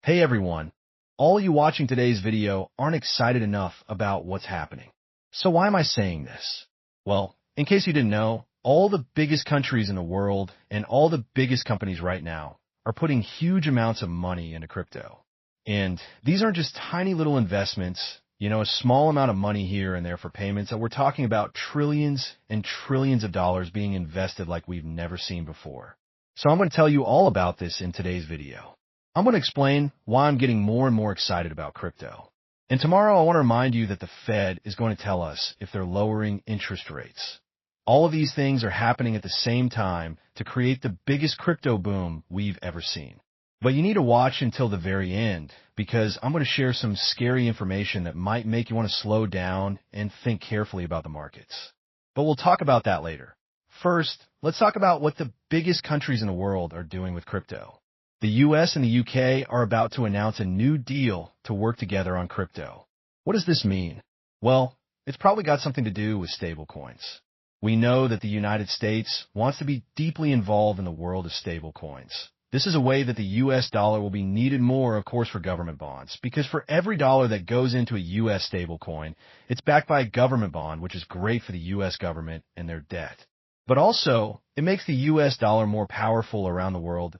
Hey everyone, all you watching today's video aren't excited enough about what's happening. So why am I saying this? Well, in case you didn't know, all the biggest countries in the world and all the biggest companies right now are putting huge amounts of money into crypto. And these aren't just tiny little investments, a small amount of money here and there for payments. We're talking about trillions and trillions of dollars being invested like we've never seen before. So I'm going to tell you all about this in today's video. I'm going to explain why I'm getting more and more excited about crypto. And tomorrow I want to remind you that the Fed is going to tell us if they're lowering interest rates. All of these things are happening at the same time to create the biggest crypto boom we've ever seen. But you need to watch until the very end because I'm going to share some scary information that might make you want to slow down and think carefully about the markets. But we'll talk about that later. First, let's talk about what the biggest countries in the world are doing with crypto. The US and the UK are about to announce a new deal to work together on crypto. What does this mean? Well, it's probably got something to do with stablecoins. We know that the United States wants to be deeply involved in the world of stablecoins. This is a way that the US dollar will be needed more, of course, for government bonds, because for every dollar that goes into a US stablecoin, it's backed by a government bond, which is great for the US government and their debt. But also, it makes the US dollar more powerful around the world.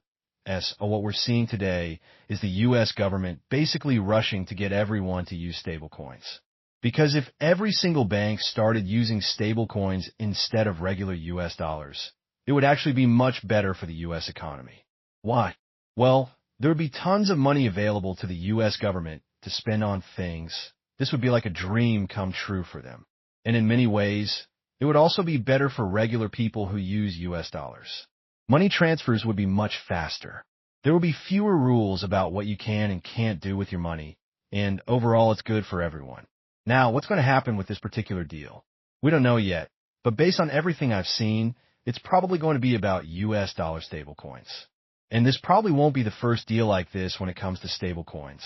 What we're seeing today is the U.S. government basically rushing to get everyone to use stablecoins. Because if every single bank started using stablecoins instead of regular U.S. dollars, it would actually be much better for the U.S. economy. Why? Well, there would be tons of money available to the U.S. government to spend on things. This would be like a dream come true for them. And in many ways, it would also be better for regular people who use U.S. dollars. Money transfers would be much faster. There will be fewer rules about what you can and can't do with your money, and overall it's good for everyone. Now, what's going to happen with this particular deal? We don't know yet, but based on everything I've seen, it's probably going to be about US dollar stablecoins. And this probably won't be the first deal like this when it comes to stablecoins.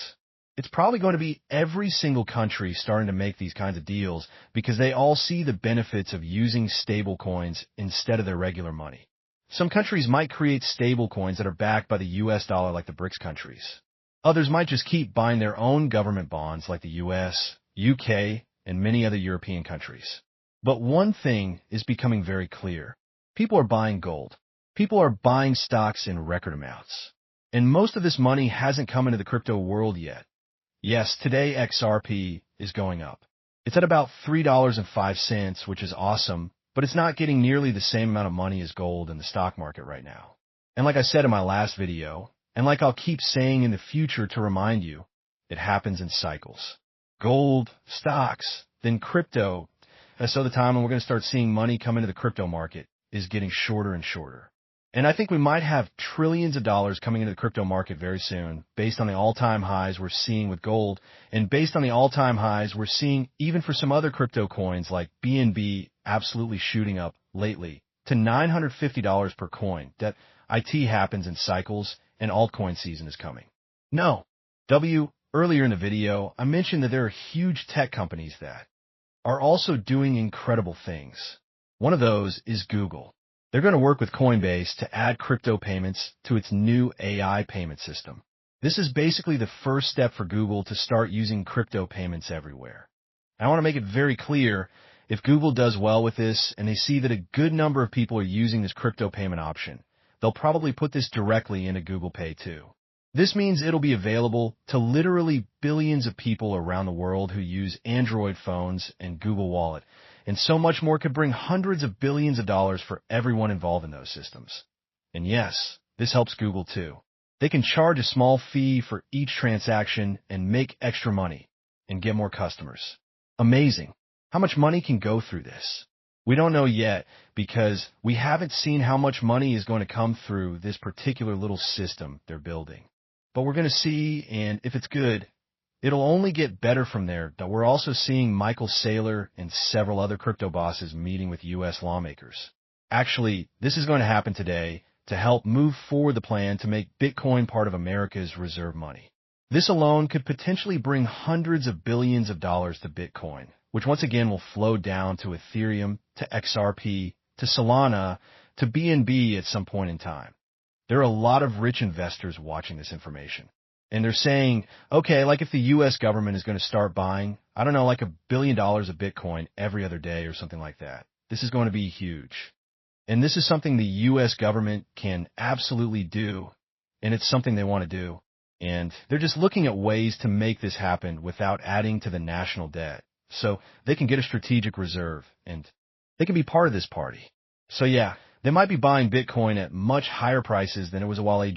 It's probably going to be every single country starting to make these kinds of deals because they all see the benefits of using stablecoins instead of their regular money. Some countries might create stablecoins that are backed by the US dollar like the BRICS countries. Others might just keep buying their own government bonds like the US, UK, and many other European countries. But one thing is becoming very clear. People are buying gold. People are buying stocks in record amounts. And most of this money hasn't come into the crypto world yet. Yes, today XRP is going up. It's at about $3.05, which is awesome. But it's not getting nearly the same amount of money as gold in the stock market right now. And like I said in my last video, and like I'll keep saying in the future to remind you, it happens in cycles. Gold, stocks, then crypto. So the time when we're going to start seeing money come into the crypto market is getting shorter and shorter. And I think we might have trillions of dollars coming into the crypto market very soon, based on the all-time highs we're seeing with gold, and based on the all-time highs we're seeing even for some other crypto coins like BNB absolutely shooting up lately to $950 per coin. That IT happens in cycles, and altcoin season is coming. No. Earlier in the video, I mentioned that there are huge tech companies that are also doing incredible things. One of those is Google. They're going to work with Coinbase to add crypto payments to its new AI payment system. This is basically the first step for Google to start using crypto payments everywhere. I want to make it very clear, if Google does well with this and they see that a good number of people are using this crypto payment option, they'll probably put this directly into Google Pay too. This means it'll be available to literally billions of people around the world who use Android phones and Google Wallet. And so much more could bring hundreds of billions of dollars for everyone involved in those systems. And yes, this helps Google too. They can charge a small fee for each transaction and make extra money and get more customers. Amazing. How much money can go through this? We don't know yet because we haven't seen how much money is going to come through this particular little system they're building. But we're going to see, and if it's good, it'll only get better from there. We're also seeing Michael Saylor and several other crypto bosses meeting with U.S. lawmakers. Actually, this is going to happen today to help move forward the plan to make Bitcoin part of America's reserve money. This alone could potentially bring hundreds of billions of dollars to Bitcoin, which once again will flow down to Ethereum, to XRP, to Solana, to BNB at some point in time. There are a lot of rich investors watching this information. And they're saying, okay, like if the U.S. government is going to start buying, I don't know, like $1 billion of Bitcoin every other day or something like that. This is going to be huge. And this is something the U.S. government can absolutely do. And it's something they want to do. And they're just looking at ways to make this happen without adding to the national debt. So they can get a strategic reserve and they can be part of this party. So yeah, they might be buying Bitcoin at much higher prices than it was a while ago.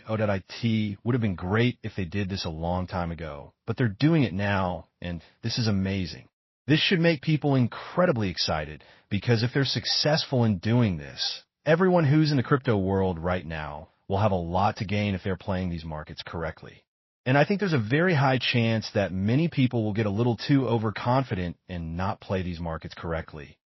Would have been great if they did this a long time ago. But they're doing it now, and this is amazing. This should make people incredibly excited, because if they're successful in doing this, everyone who's in the crypto world right now will have a lot to gain if they're playing these markets correctly. And I think there's a very high chance that many people will get a little too overconfident and not play these markets correctly.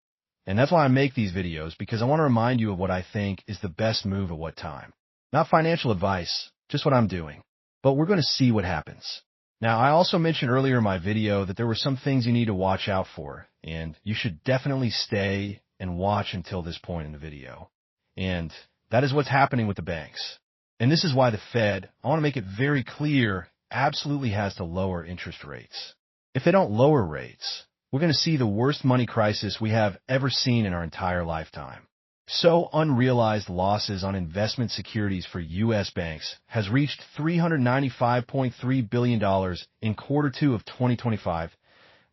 And that's why I make these videos, because I want to remind you of what I think is the best move at what time. Not financial advice, just what I'm doing. But we're going to see what happens. Now, I also mentioned earlier in my video that there were some things you need to watch out for, and you should definitely stay and watch until this point in the video. And that is what's happening with the banks. And this is why the Fed, I want to make it very clear, absolutely has to lower interest rates. If they don't lower rates, we're going to see the worst money crisis we have ever seen in our entire lifetime. So unrealized losses on investment securities for U.S. banks has reached $395.3 billion in quarter two of 2025.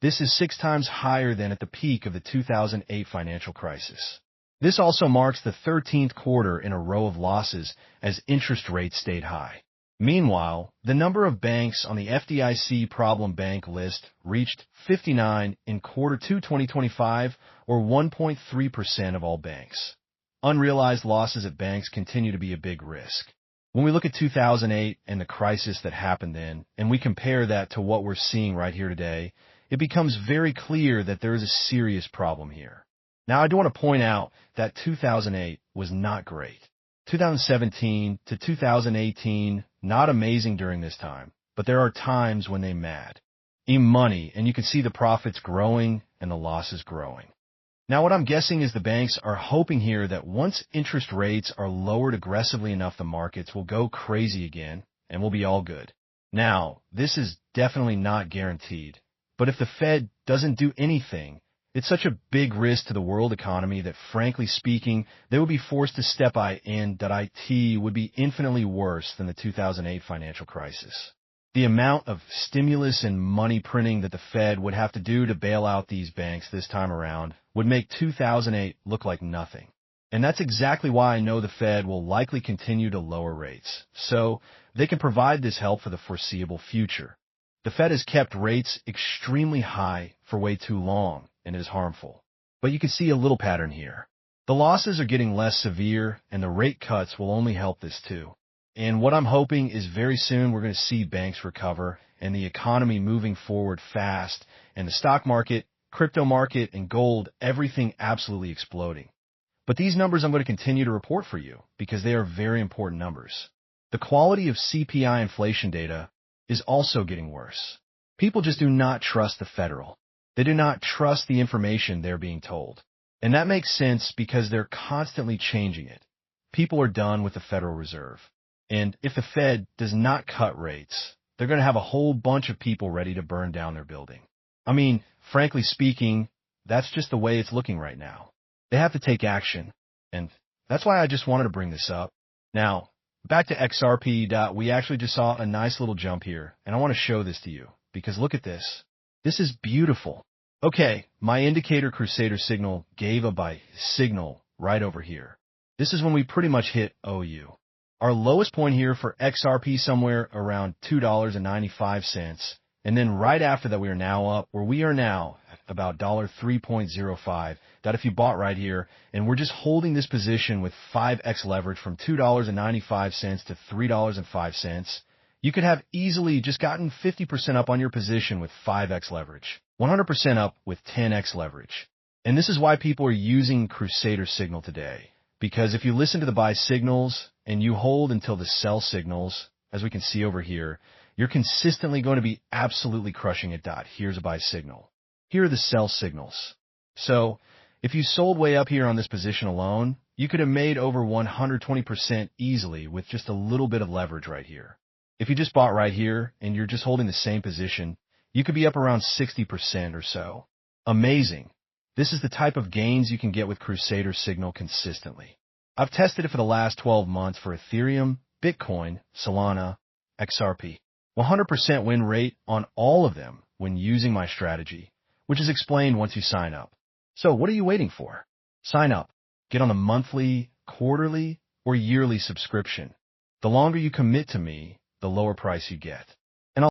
This is 6 times higher than at the peak of the 2008 financial crisis. This also marks the 13th quarter in a row of losses as interest rates stayed high. Meanwhile, the number of banks on the FDIC problem bank list reached 59 in quarter two 2025, or 1.3% of all banks. Unrealized losses at banks continue to be a big risk. When we look at 2008 and the crisis that happened then, and we compare that to what we're seeing right here today, it becomes very clear that there is a serious problem here. Now, I do want to point out that 2008 was not great. 2017 to 2018, not amazing during this time, but there are times when they mad. E-money, and you can see the profits growing and the losses growing. Now, what I'm guessing is the banks are hoping here that once interest rates are lowered aggressively enough, the markets will go crazy again and we'll be all good. Now, this is definitely not guaranteed, but if the Fed doesn't do anything, it's such a big risk to the world economy that, frankly speaking, they would be forced to step in that it would be infinitely worse than the 2008 financial crisis. The amount of stimulus and money printing that the Fed would have to do to bail out these banks this time around would make 2008 look like nothing. And that's exactly why I know the Fed will likely continue to lower rates, so they can provide this help for the foreseeable future. The Fed has kept rates extremely high for way too long, and it is harmful. But you can see a little pattern here. The losses are getting less severe, and the rate cuts will only help this too. And what I'm hoping is very soon we're going to see banks recover and the economy moving forward fast, and the stock market, crypto market, and gold, everything absolutely exploding. But these numbers I'm going to continue to report for you because they are very important numbers. The quality of CPI inflation data is also getting worse. People just do not trust the Federal. They do not trust the information they're being told. And that makes sense because they're constantly changing it. People are done with the Federal Reserve. And if the Fed does not cut rates, they're going to have a whole bunch of people ready to burn down their building. I mean, frankly speaking, that's just the way it's looking right now. They have to take action. And that's why I just wanted to bring this up. Now, back to XRP. We actually just saw a nice little jump here. And I want to show this to you because look at this. This is beautiful. Okay, my indicator crusader signal gave a buy signal right over here. This is when we pretty much hit OU. Our lowest point here for XRP somewhere around $2.95. And then right after that, we are now up where we are now at about $3.05. That if you bought right here, and we're just holding this position with 5x leverage from $2.95 to $3.05. You could have easily just gotten 50% up on your position with 5x leverage, 100% up with 10x leverage. And this is why people are using Crusader signal today. Because if you listen to the buy signals and you hold until the sell signals, as we can see over here, you're consistently going to be absolutely crushing it. Here's a buy signal. Here are the sell signals. So if you sold way up here on this position alone, you could have made over 120% easily with just a little bit of leverage right here. If you just bought right here and you're just holding the same position, you could be up around 60% or so. Amazing. This is the type of gains you can get with Crusader Signal consistently. I've tested it for the last 12 months for Ethereum, Bitcoin, Solana, XRP. 100% win rate on all of them when using my strategy, which is explained once you sign up. So what are you waiting for? Sign up. Get on the monthly, quarterly, or yearly subscription. The longer you commit to me, the lower price you get.